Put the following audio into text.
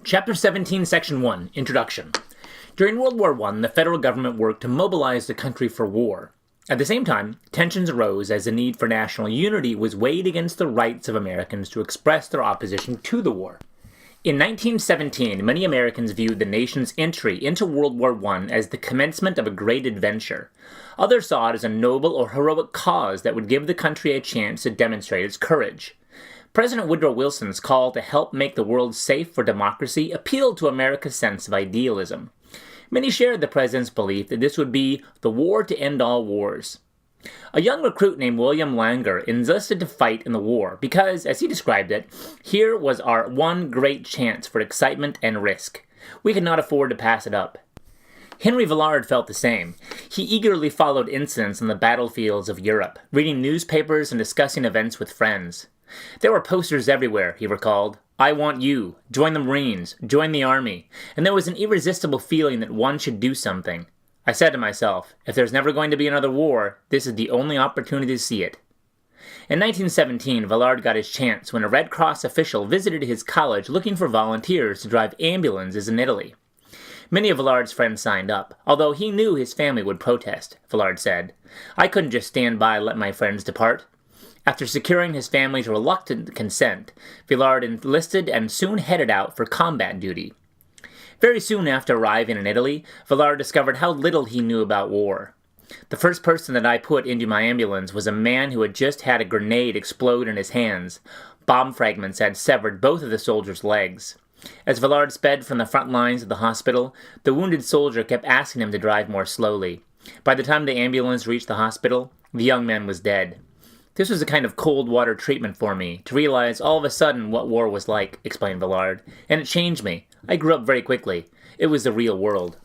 Chapter 17, Section 1, Introduction. During World War I, the federal government worked to mobilize the country for war. At the same time, tensions arose as the need for national unity was weighed against the rights of Americans to express their opposition to the war. In 1917, many Americans viewed the nation's entry into World War I as the commencement of a great adventure. Others saw it as a noble or heroic cause that would give the country a chance to demonstrate its courage. President Woodrow Wilson's call to help make the world safe for democracy appealed to America's sense of idealism. Many shared the president's belief that this would be the war to end all wars. A young recruit named William Langer enlisted to fight in the war because, as he described it, here was our one great chance for excitement and risk. We could not afford to pass it up. Henry Villard felt the same. He eagerly followed incidents on the battlefields of Europe, reading newspapers and discussing events with friends. There were posters everywhere, he recalled. I want you. Join the Marines. Join the Army. And there was an irresistible feeling that one should do something. I said to myself, if there's never going to be another war, this is the only opportunity to see it. In 1917, Villard got his chance when a Red Cross official visited his college looking for volunteers to drive ambulances in Italy. Many of Villard's friends signed up, although he knew his family would protest, Villard said. I couldn't just stand by and let my friends depart. After securing his family's reluctant consent, Villard enlisted and soon headed out for combat duty. Very soon after arriving in Italy, Villard discovered how little he knew about war. The first person that I put into my ambulance was a man who had just had a grenade explode in his hands. Bomb fragments had severed both of the soldier's legs. As Villard sped from the front lines of the hospital, the wounded soldier kept asking him to drive more slowly. By the time the ambulance reached the hospital, the young man was dead. This was a kind of cold water treatment for me, to realize all of a sudden what war was like, explained Villard, and it changed me. I grew up very quickly. It was the real world.